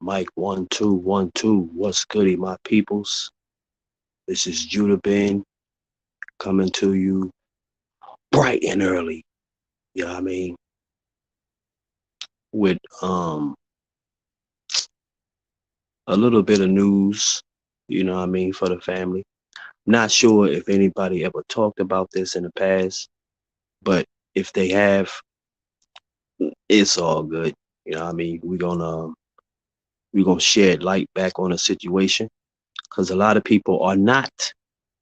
Mike 1 2 1 2. What's goody, my peoples? This is Judah Ben coming to you bright and early. You know what I mean? With a little bit of news, you know what I mean, for the family. Not sure if anybody ever talked about this in the past, but if they have, it's all good. You know what I mean? We're gonna shed light back on the situation because a lot of people are not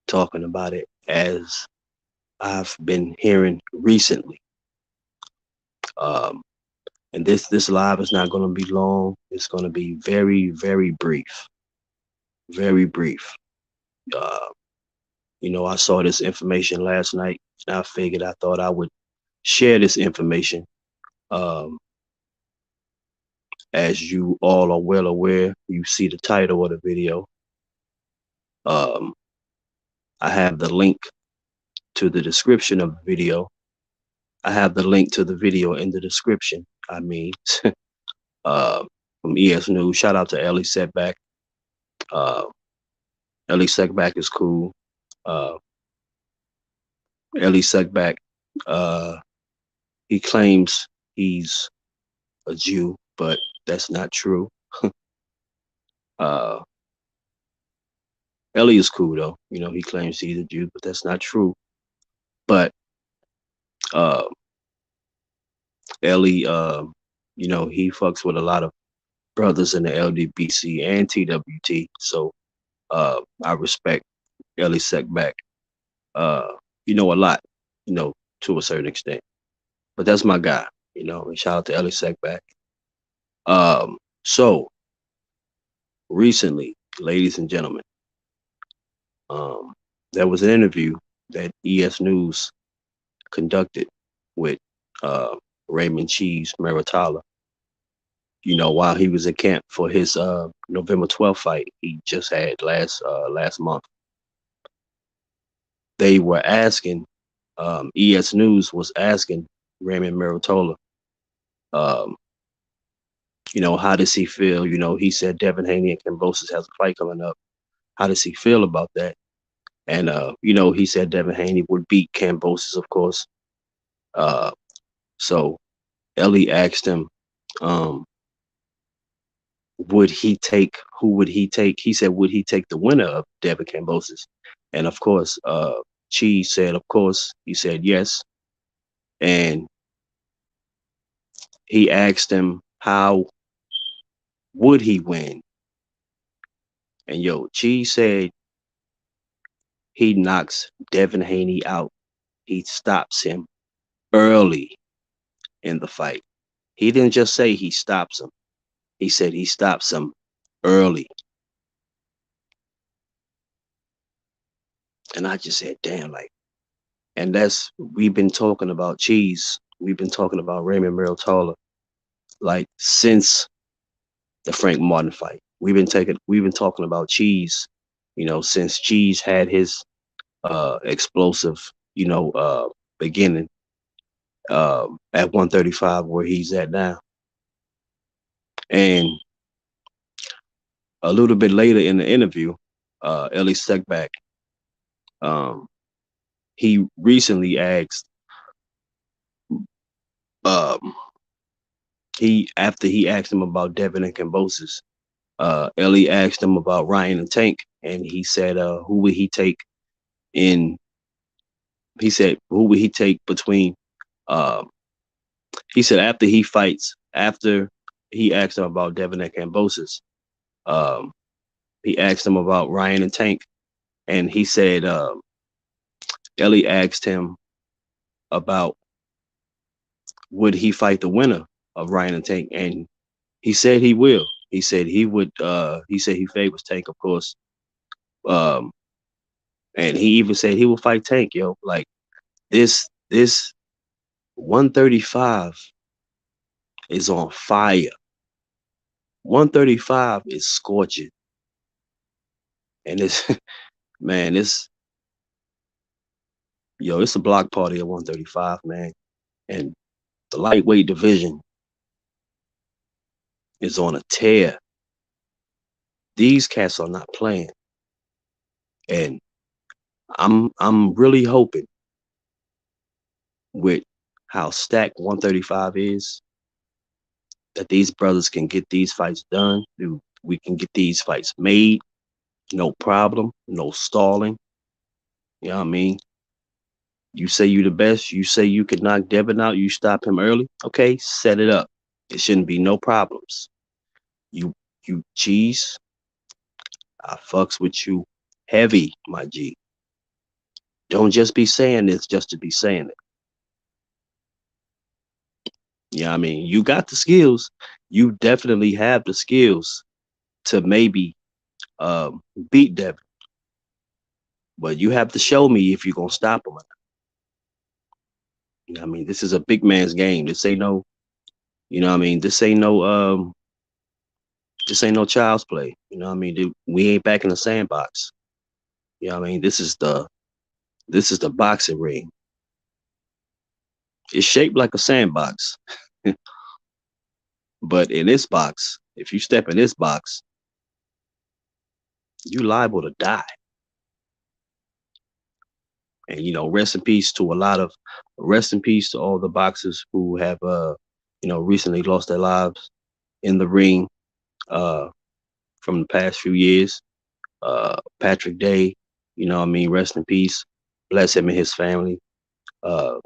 talking about it as I've been hearing recently. Um, and this live is not going to be long. It's going to be very, very brief, very brief. Uh, I saw this information last night, and I thought I would share this information. Um, as you all are well aware, you see the title of the video. Um, I have the link to the description of the video. I have the link to the video in the description. I mean, uh, from ES News. Shout out to Ellie Setback. Uh, Ellie Setback is cool. Uh, Ellie Setback, uh, he claims he's a Jew, but that's not true. Uh, Ellie is cool though. He claims he's a Jew, but that's not true. But uh, Ellie, he fucks with a lot of brothers in the LDBC and TWT. So I respect Ellie Setback. A lot, to a certain extent. But that's my guy, and shout out to Ellie Setback. So recently, ladies and gentlemen, um, there was an interview that ES News conducted with uh, Raymond Cheese Muratalla. While he was in camp for his November 12th fight he just had last month. They were asking, ES News was asking Raymond Muratalla, um, how does he feel? He said Devin Haney and Kambosos has a fight coming up. How does he feel about that? And he said Devin Haney would beat Kambosos, of course. So Ellie asked him, um, who would he take? He said, would he take the winner of Devin Kambosos? And of course, Cheese said, of course. He said yes. And he asked him, how would he win? And Cheese said he knocks Devin Haney out. He stops him early in the fight. He didn't just say he stops him. He said he stops him early. And I just said, damn, and we've been talking about Cheese. We've been talking about Raymond Muratalla, since the Frank Martin fight. We've been talking about Cheese, since Cheese had his explosive, beginning at 135 where he's at now. And a little bit later in the interview, Ellie Setback, he recently asked, after he asked him about Devin and Kambosos, Ellie asked him about Ryan and Tank, and he said, who would he take between, he said after he asked him about Devin and Kambosos, he asked him about Ryan and Tank, and he said, Ellie asked him about would he fight the winner of Ryan and Tank, and he said he will. He said he would. He said he favors Tank, of course. And he even said he will fight Tank, yo. This 135 is on fire. 135 is scorching, and it's man, it's a block party at 135, man, and the lightweight division is on a tear. These cats are not playing. And I'm really hoping with how stacked 135 is that these brothers can get these fights done. We can get these fights made, no problem, no stalling. You know what I mean? You say you the best. You say you could knock Devin out. You stop him early. Okay, set it up. It shouldn't be no problems. You you cheese. I fucks with you heavy, my G. Don't just be saying this just to be saying it. You know what I mean? You got the skills. You definitely have the skills to maybe beat Devin, but you have to show me if you're gonna stop him. You know what I mean? This is a big man's game. This ain't no, you know what I mean? This ain't no child's play. You know what I mean? We ain't back in the sandbox. You know what I mean? This is the boxing ring. It's shaped like a sandbox, but in this box, if you step in this box, you liable to die. And rest in peace to all the boxers who have recently lost their lives in the ring uh from the past few years. Patrick Day, you know what I mean, rest in peace. Bless him and his family. Uh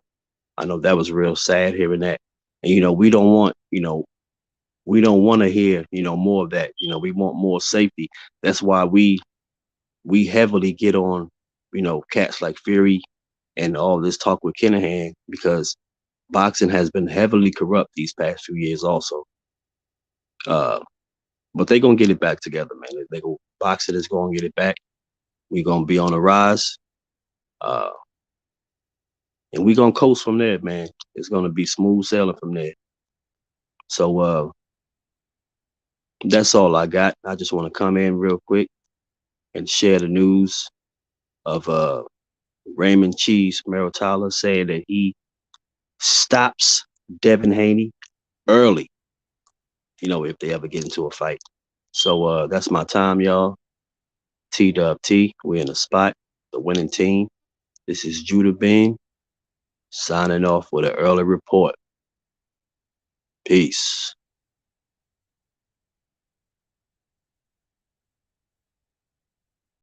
I know that was real sad hearing that. And we don't want to hear, more of that. We want more safety. That's why we heavily get on, cats like Fury and all this talk with Kinahan, because boxing has been heavily corrupt these past few years also. Uh, but they gonna get it back together, man. Boxing is gonna get it back. We gonna be on the rise, uh, and we gonna coast from there, man. It's gonna be smooth sailing from there. So that's all I got. I just want to come in real quick and share the news of Raymond Cheese Muratalla saying that he stops Devin Haney early, if they ever get into a fight. So that's my time, y'all. T-Dub T, we're in the spot, the winning team. This is Judah Bean signing off with an early report. Peace.